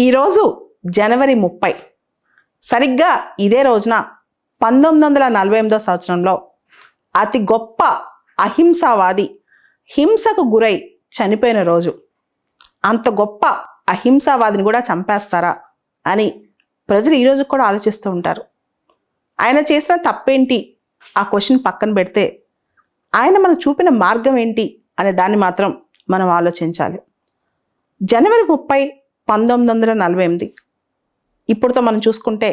ఈరోజు జనవరి 30 సరిగ్గా ఇదే రోజున 1948 సంవత్సరంలో అతి గొప్ప అహింసావాది హింసకు గురై చనిపోయిన రోజు. అంత గొప్ప అహింసావాదిని కూడా చంపేస్తారా అని ప్రజలు ఈరోజు కూడా ఆలోచిస్తూ ఉంటారు. ఆయన చేసిన తప్పేంటి ఆ క్వశ్చన్ పక్కన పెడితే ఆయన మనకు చూపిన మార్గం ఏంటి అనే దాన్ని మాత్రం మనం ఆలోచించాలి. జనవరి 30, 1948 ఇప్పుడుతో మనం చూసుకుంటే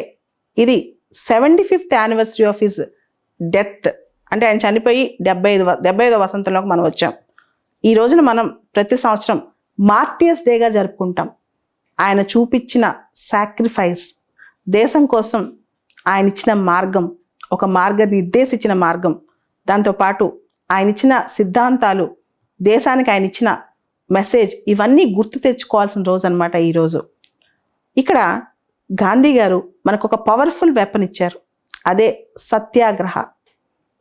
ఇది 75th anniversary of his death. అంటే ఆయన చనిపోయి 75వ వసంతంలోకి మనం వచ్చాం. ఈ రోజున మనం ప్రతి సంవత్సరం మార్టియర్స్ డేగా జరుపుకుంటాం. ఆయన చూపించిన సాక్రిఫైస్, దేశం కోసం ఆయన ఇచ్చిన మార్గం, ఒక నిర్దేశించిన మార్గం, దాంతోపాటు ఆయన ఇచ్చిన సిద్ధాంతాలు, దేశానికి ఆయన ఇచ్చిన మెసేజ్, ఇవన్నీ గుర్తు తెచ్చుకోవాల్సిన రోజు అనమాట ఈరోజు. ఇక్కడ గాంధీ గారు మనకు ఒక పవర్ఫుల్ వెపన్ ఇచ్చారు, అదే సత్యాగ్రహ.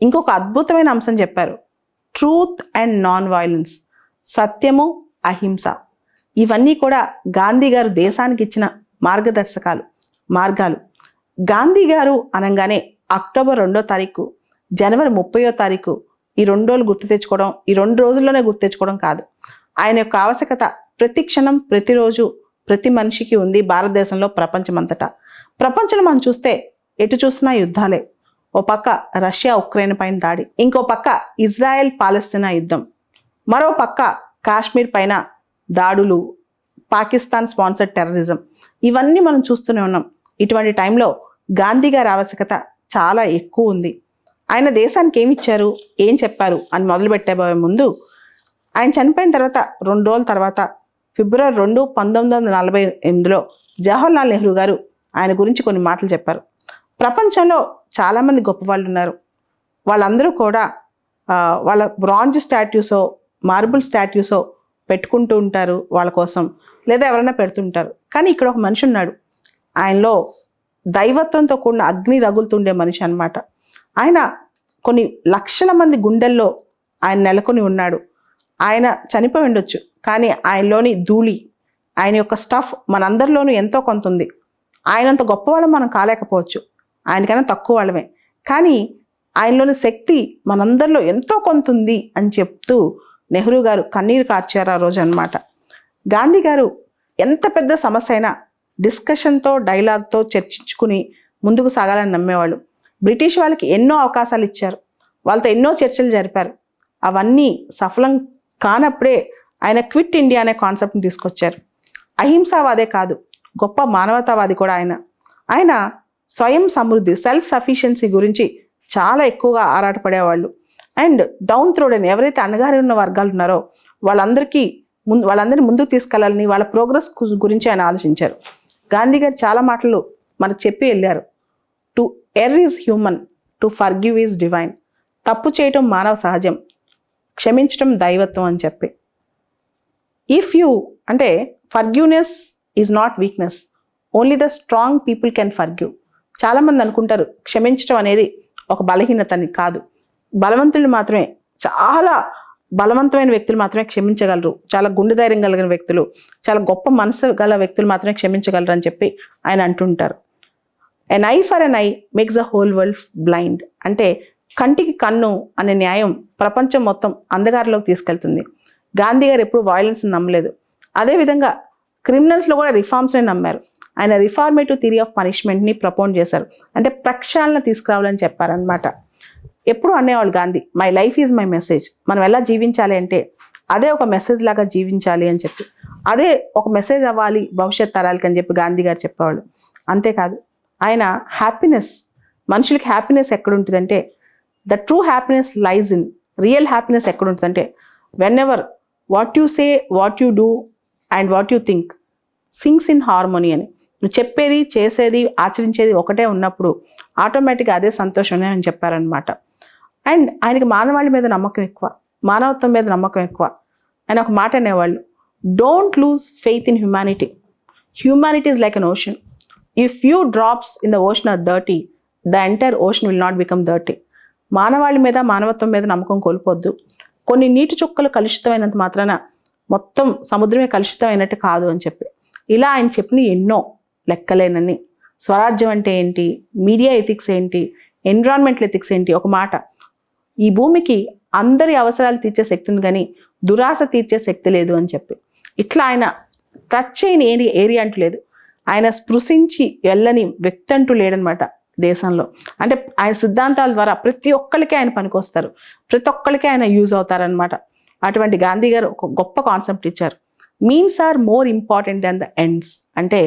ఇంకొక అద్భుతమైన అంశం చెప్పారు, ట్రూత్ అండ్ నాన్ వైలెన్స్, సత్యము అహింస. ఇవన్నీ కూడా గాంధీ గారు దేశానికి ఇచ్చిన మార్గాలు. గాంధీ గారు అనగానే అక్టోబర్ 2వ తారీఖు, జనవరి 30వ తారీఖు ఈ 2 రోజులు గుర్తు తెచ్చుకోవడం, ఈ 2 రోజుల్లోనే గుర్తు తెచ్చుకోవడం కాదు. ఆయన యొక్క ఆవశ్యకత ప్రతి క్షణం, ప్రతిరోజు, ప్రతి మనిషికి ఉంది భారతదేశంలో, ప్రపంచమంతటా. ప్రపంచంలో మనం చూస్తే ఎటు చూస్తున్నా యుద్ధాలే. ఓ పక్క రష్యా ఉక్రెయిన్ పైన దాడి, ఇంకో పక్క ఇజ్రాయెల్ పాలస్తీనా యుద్ధం, మరో పక్క కాశ్మీర్ పైన దాడులు, పాకిస్తాన్ స్పాన్సర్డ్ టెర్రరిజం, ఇవన్నీ మనం చూస్తూనే ఉన్నాం. ఇటువంటి టైంలో గాంధీ గారి ఆవశ్యకత చాలా ఎక్కువ ఉంది. ఆయన దేశానికి ఏమి ఇచ్చారు, ఏం చెప్పారు అని మొదలుపెట్టేబోయే ముందు, ఆయన చనిపోయిన తర్వాత 2 రోజుల తర్వాత ఫిబ్రవరి 2, 1948లో జవహర్లాల్ నెహ్రూ గారు ఆయన గురించి కొన్ని మాటలు చెప్పారు. ప్రపంచంలో చాలామంది గొప్ప వాళ్ళు ఉన్నారు. వాళ్ళందరూ కూడా వాళ్ళ బ్రాంజ్ స్టాట్యూసో, మార్బుల్ స్టాట్యూసో పెట్టుకుంటూ ఉంటారు వాళ్ళ కోసం, లేదా ఎవరైనా పెడుతుంటారు. కానీ ఇక్కడ ఒక మనిషి ఉన్నాడు, ఆయనలో దైవత్వంతో కూడిన అగ్ని రగులుతుండే మనిషి అన్నమాట. ఆయన కొన్ని లక్షల మంది గుండెల్లో ఆయన నెలకొని ఉన్నాడు. ఆయన చనిపోయి ఉండొచ్చు, కానీ ఆయనలోని ధూళి, ఆయన యొక్క స్టఫ్ మనందరిలోనూ ఎంతో కొంత ఉంది. ఆయనంత గొప్పవాళ్ళం మనం కాలేకపోవచ్చు, ఆయనకైనా తక్కువ వాళ్ళమే, కానీ ఆయనలోని శక్తి మనందరిలో ఎంతో కొంత ఉంది అని చెప్తూ నెహ్రూ గారు కన్నీరు కార్చారు ఆ రోజు అన్నమాట. గాంధీ గారు ఎంత పెద్ద సమస్య అయినా డిస్కషన్తో, డైలాగ్తో చర్చించుకుని ముందుకు సాగాలని నమ్మేవాళ్ళు. బ్రిటిష్ వాళ్ళకి ఎన్నో అవకాశాలు ఇచ్చారు, వాళ్ళతో ఎన్నో చర్చలు జరిపారు. అవన్నీ సఫలం కానప్పుడే ఆయన క్విట్ ఇండియా అనే కాన్సెప్ట్ని తీసుకొచ్చారు. అహింసావాదే కాదు, గొప్ప మానవతావాది కూడా ఆయన స్వయం సమృద్ధి, సెల్ఫ్ సఫిషియన్సీ గురించి చాలా ఎక్కువగా ఆరాటపడేవాళ్ళు. అండ్ డౌన్ త్రోడెన్, ఎవరైతే అణగారి ఉన్న వర్గాలు ఉన్నారో వాళ్ళందరినీ ముందుకు తీసుకెళ్లాలని, వాళ్ళ ప్రోగ్రెస్ గురించి ఆయన ఆలోచించారు. గాంధీ గారు చాలా మాటలు మనకు చెప్పి వెళ్ళారు. To err is human, to forgive is divine. తప్పు చేయటం మానవ సహజం, క్షమించటం దైవత్వం అని చెప్పి. అంటే forgiveness is not weakness, only the strong people can forgive. చాలామంది అనుకుంటారు క్షమించటం అనేది ఒక బలహీనతని. కాదు, బలవంతులు మాత్రమే, చాలా బలవంతమైన వ్యక్తులు మాత్రమే క్షమించగలరు. చాలా గుండె ధైర్యం కలిగిన వ్యక్తులు, చాలా గొప్ప మనసు గల వ్యక్తులు మాత్రమే క్షమించగలరు అని చెప్పి ఆయన అంటుంటారు. An eye for an eye makes the whole world blind. అంటే కంటికి కన్ను అనే న్యాయం ప్రపంచం మొత్తం అంధకారంలోకి తీసుకెళ్తుంది. గాంధీ గారు ఎప్పుడు వైలెన్స్ని నమ్మలేదు. అదేవిధంగా క్రిమినల్స్లో కూడా రిఫార్మ్స్ని నమ్మారు. ఆయన రిఫార్మేటివ్ థియరీ ఆఫ్ పనిష్మెంట్ని ప్రపోజ్ చేశారు. అంటే ప్రక్షాళన తీసుకురావాలని చెప్పారనమాట. ఎప్పుడు అనేవాళ్ళు Gandhi, my life is my message. మనం ఎలా జీవించాలి అంటే అదే ఒక మెసేజ్ లాగా జీవించాలి అని చెప్పి, అదే ఒక మెసేజ్ అవ్వాలి భవిష్యత్ తరాలకి అని చెప్పి గాంధీ గారు చెప్పేవాళ్ళు. అంతేకాదు, ఆయన హ్యాపీనెస్, మనుషులకి హ్యాపీనెస్ ఎక్కడుంటుందంటే the true happiness lies in, real happiness ఎక్కడుంటుందంటే whenever what you say, what you do and what you think sings in harmony అని. నువ్వు చెప్పేది, చేసేది, ఆచరించేది ఒకటే ఉన్నప్పుడు ఆటోమేటిక్గా అదే సంతోషం అని చెప్పారనమాట. అండ్ ఆయనకి మానవాళి మీద నమ్మకం ఎక్కువ, మానవత్వం మీద నమ్మకం ఎక్కువ. ఆయన ఒక మాట అనేవాళ్ళు, don't lose faith in humanity. Humanity is like an ocean. If few drops in the ocean are dirty, the entire ocean will not become dirty. మానవాళి మీద, మానవత్వం మీద నమ్మకం కోల్పోద్దు. కొన్ని నీటి చుక్కలు కలుషితమైనంత మాత్రాన మొత్తం సముద్రమే కలుషితం అయినట్టు కాదు అని చెప్పి. ఇలా ఆయన చెప్పిన ఎన్నో లెక్కలేనని. స్వరాజ్యం అంటే ఏంటి, మీడియా ఎథిక్స్ ఏంటి, ఎన్విరాన్మెంటల్ ఎథిక్స్ ఏంటి. ఒక మాట, ఈ భూమికి అందరి అవసరాలు తీర్చే శక్తి ఉంది కానీ దురాశ తీర్చే శక్తి లేదు అని చెప్పి, ఇట్లా ఆయన టచ్ చేయని ఏరియా అంటూ లేదు. ఆయన స్పృశించి వెళ్ళని వ్యక్తి అంటూ లేడనమాట దేశంలో. అంటే ఆయన సిద్ధాంతాల ద్వారా ప్రతి ఒక్కరికి ఆయన పనికొస్తారు, ప్రతి ఒక్కరికి ఆయన యూజ్ అవుతారనమాట. అటువంటి గాంధీ గారు ఒక గొప్ప కాన్సెప్ట్ ఇచ్చారు, means are more important than the ends. అంటే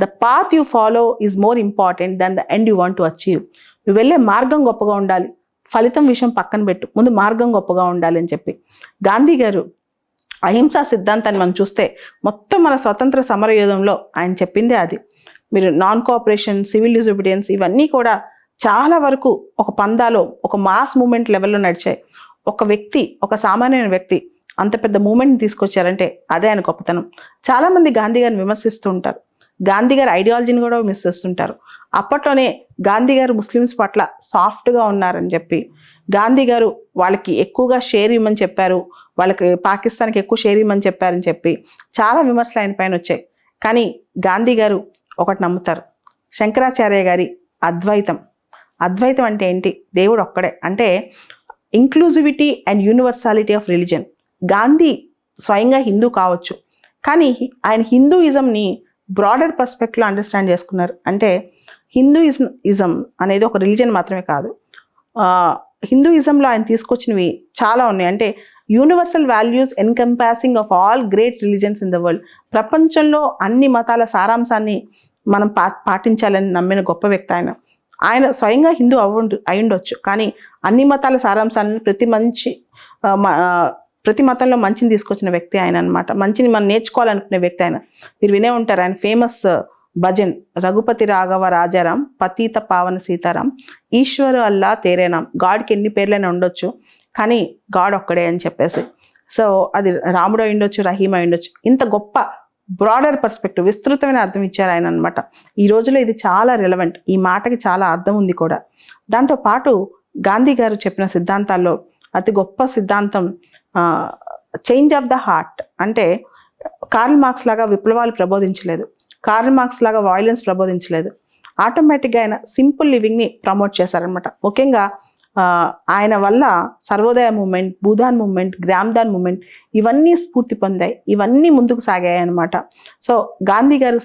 the path you follow is more important than the end you want to achieve. నువ్వు వెళ్ళే మార్గం గొప్పగా ఉండాలి, ఫలితం విషయం పక్కన పెట్టు, ముందు మార్గం గొప్పగా ఉండాలి అని చెప్పి గాంధీ గారు అహింసా సిద్ధాంతాన్ని మనం చూస్తే మొత్తం మన స్వతంత్ర సమరయోధంలో ఆయన చెప్పిందే అది. మీరు నాన్ కోఆపరేషన్, సివిల్ డిసొబీడియన్స్ ఇవన్నీ కూడా చాలా వరకు ఒక పందాలో, ఒక మాస్ మూమెంట్ లెవెల్లో నడిచాయి. ఒక వ్యక్తి, ఒక సామాన్యమైన వ్యక్తి అంత పెద్ద మూమెంట్ని తీసుకొచ్చారంటే అదే ఆయన గొప్పతనం. చాలామంది గాంధీ గారిని విమర్శిస్తూ ఉంటారు, గాంధీ గారి ఐడియాలజీని కూడా విమర్శిస్తుంటారు. అప్పట్లోనే గాంధీ గారు ముస్లిమ్స్ పట్ల సాఫ్ట్గా ఉన్నారని చెప్పి, గాంధీ గారు వాళ్ళకి ఎక్కువగా షేర్ ఇవ్వమని చెప్పారు, వాళ్ళకి పాకిస్తాన్కి ఎక్కువ షేర్ ఇవ్వమని చెప్పారని చెప్పి చాలా విమర్శలు ఆయన పైన వచ్చాయి. కానీ గాంధీ గారు ఒకటి నమ్ముతారు, శంకరాచార్య గారి అద్వైతం. అద్వైతం అంటే ఏంటి, దేవుడు ఒక్కడే. అంటే inclusivity and universality of religion. Gandhi స్వయంగా హిందూ కావచ్చు, కానీ ఆయన హిందూయిజంని బ్రాడర్ పర్స్పెక్టివ్లో అండర్స్టాండ్ చేసుకున్నారు. అంటే హిందూయిజం అనేది ఒక రిలీజన్ మాత్రమే కాదు, హిందూయిజంలో ఆయన తీసుకొచ్చినవి చాలా ఉన్నాయి. అంటే universal values encompassing of all great religions in the world. ప్రపంచంలో అన్ని మతాల సారాంశాన్ని మనం పాటించాలని నమ్మిన గొప్ప వ్యక్తి ఆయన. ఆయన స్వయంగా హిందూ అయి ఉండొచ్చు, కానీ అన్ని మతాల సారాంశాలను ప్రతి మతంలో మంచిని తీసుకొచ్చిన వ్యక్తి ఆయన అనమాట. మంచిని మనం నేర్చుకోవాలనుకునే వ్యక్తి ఆయన. మీరు వినే ఉంటారు ఆయన ఫేమస్ భజన్, రఘుపతి రాఘవ రాజారాం పతీత పావన సీతారాం ఈశ్వరు అల్లా తేరేనాం. గాడ్కి ఎన్ని పేర్లైనా ఉండొచ్చు, కానీ గాడ్ ఒక్కడే అని చెప్పేసి. సో అది రాముడు అయి ఉండొచ్చు, రహీం అయి ఉండొచ్చు. ఇంత గొప్ప బ్రాడర్ పర్స్పెక్టివ్, విస్తృతమైన అర్థం ఇచ్చారు ఆయన అనమాట. ఈ రోజులో ఇది చాలా రిలవెంట్, ఈ మాటకి చాలా అర్థం ఉంది కూడా. దాంతోపాటు గాంధీ గారు చెప్పిన సిద్ధాంతాల్లో అతి గొప్ప సిద్ధాంతం చేంజ్ ఆఫ్ ద హార్ట్. అంటే కార్ల్ మార్క్స్ లాగా విప్లవాలు ప్రబోధించలేదు, కార్ల్ మార్క్స్ లాగా వాయిలెన్స్ ప్రబోధించలేదు. ఆటోమేటిక్గా ఆయన సింపుల్ లివింగ్ని ప్రమోట్ చేశారనమాట. ముఖ్యంగా ఆయన వల్ల Sarvodaya movement, Bhoodan movement, Gramdan movement ఇవన్నీ స్ఫూర్తి పొందాయి, ఇవన్నీ ముందుకు సాగాయి అనమాట. సో గాంధీ గారు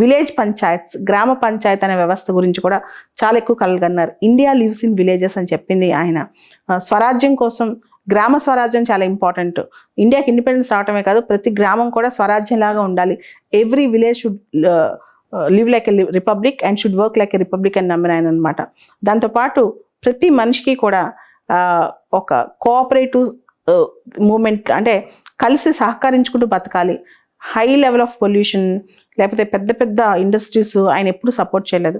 విలేజ్ పంచాయత్స్, గ్రామ పంచాయత్ అనే వ్యవస్థ గురించి కూడా చాలా ఎక్కువ కలగన్నారు. ఇండియా లివ్స్ ఇన్ విలేజెస్ అని చెప్పింది ఆయన. స్వరాజ్యం కోసం గ్రామ స్వరాజ్యం చాలా ఇంపార్టెంట్. ఇండియాకి ఇండిపెండెన్స్ రావటమే కాదు, ప్రతి గ్రామం కూడా స్వరాజ్యం లాగా ఉండాలి. Every village should live like a republic and should work like a republic అని నమ్మిన ఆయన అనమాట. దాంతోపాటు ప్రతి మనిషికి కూడా ఒక కోఆపరేటివ్ మూమెంట్, అంటే కలిసి సహకరించుకుంటూ బతకాలి. హై లెవెల్ ఆఫ్ పొల్యూషన్ లేకపోతే పెద్ద పెద్ద ఇండస్ట్రీస్ ఆయన ఎప్పుడు సపోర్ట్ చేయలేదు.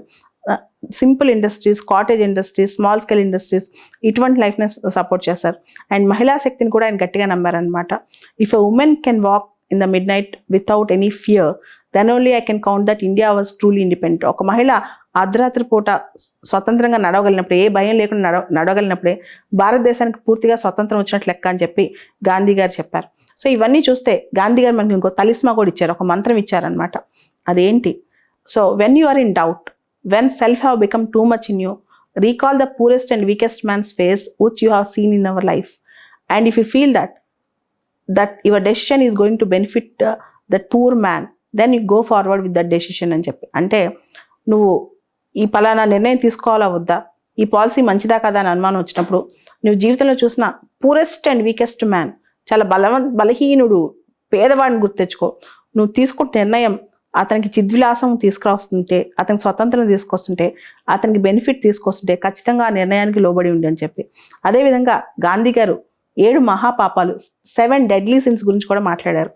Simple industries, cottage industries, small scale industries ఇటువంటి లైఫ్ని సపోర్ట్ చేశారు. అండ్ మహిళా శక్తిని కూడా ఆయన గట్టిగా నమ్మారనమాట. If a woman can walk in the midnight without any fear then only I can count that India was truly independent. ఒక మహిళ అర్ధరాత్రి పూట స్వతంత్రంగా నడవగలిగినప్పుడే, ఏ భయం లేకుండా నడవగలిగినప్పుడే భారతదేశానికి పూర్తిగా స్వతంత్రం వచ్చినట్లు లెక్క అని చెప్పి గాంధీ గారు చెప్పారు. సో ఇవన్నీ చూస్తే గాంధీ గారు మనకి ఇంకో తలిస్మా కూడా ఇచ్చారు, ఒక మంత్రం ఇచ్చారనమాట. అదేంటి, so when you are in doubt, when self have become too much in you, recall the poorest and weakest man's face which you have seen in our life, and if you feel that your decision is going to benefit that poor man, then you go forward with that decision అని చెప్పి. అంటే నువ్వు ఈ పలానా నిర్ణయం తీసుకోవాలా వద్దా, ఈ పాలసీ మంచిదా కదా అని అనుమానం వచ్చినప్పుడు నువ్వు జీవితంలో చూసిన పూరెస్ట్ అండ్ వీకెస్ట్ మ్యాన్, చాలా బలహీనుడు, పేదవాడిని గుర్తెచ్చుకో. నువ్వు తీసుకుంటే నిర్ణయం అతనికి చిద్విలాసం తీసుకురాస్తుంటే, అతనికి స్వతంత్రం తీసుకొస్తుంటే, అతనికి బెనిఫిట్ తీసుకొస్తుంటే ఖచ్చితంగా ఆ నిర్ణయానికి లోబడి ఉండి అని చెప్పి. అదేవిధంగా గాంధీ గారు 7 మహాపాపాలు, 7 డెడ్లీ సిన్స్ గురించి కూడా మాట్లాడారు.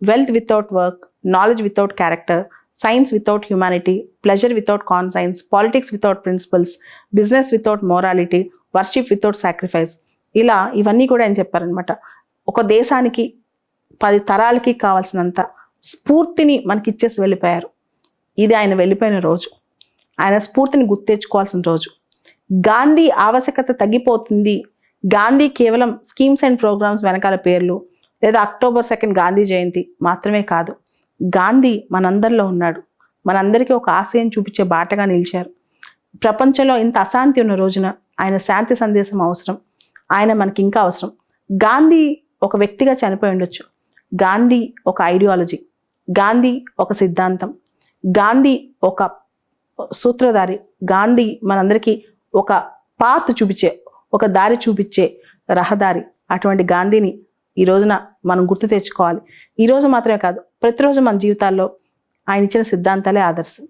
Wealth without work, knowledge without character, science without humanity, pleasure without conscience, politics without principles, business without morality, worship without sacrifice. ఇలా ఇవన్నీ కూడా ఆయన చెప్పారనమాట. ఒక దేశానికి 10 తరాలకి కావాల్సినంత స్ఫూర్తిని మనకి ఇచ్చేసి వెళ్ళిపోయారు. ఇది ఆయన వెళ్ళిపోయిన రోజు, ఆయన స్ఫూర్తిని గుర్తెచ్చుకోవాల్సిన రోజు. గాంధీ ఆవశ్యకత తగ్గిపోతుంది, గాంధీ కేవలం స్కీమ్స్ అండ్ ప్రోగ్రామ్స్ వెనకాల పేర్లు లేదా అక్టోబర్ 2 గాంధీ జయంతి మాత్రమే కాదు, గాంధీ మనందరిలో ఉన్నాడు. మనందరికీ ఒక ఆశయం చూపించే బాటగా నిలిచారు. ప్రపంచంలో ఇంత అశాంతి ఉన్న రోజున ఆయన శాంతి సందేశం అవసరం. ఆయన మనకి ఇంకా అవసరం. గాంధీ ఒక వ్యక్తిగా చనిపోయి ఉండొచ్చు. గాంధీ ఒక ఐడియాలజీ, గాంధీ ఒక సిద్ధాంతం, గాంధీ ఒక సూత్రధారి, గాంధీ మనందరికీ ఒక పాత్ చూపించే, ఒక దారి చూపించే రహదారి. అటువంటి గాంధీని ఈ రోజున మనం గుర్తు తెచ్చుకోవాలి. ఈ రోజు మాత్రమే కాదు, ప్రతిరోజు మన జీవితాల్లో ఆయన ఇచ్చిన సిద్ధాంతాలే ఆదర్శం.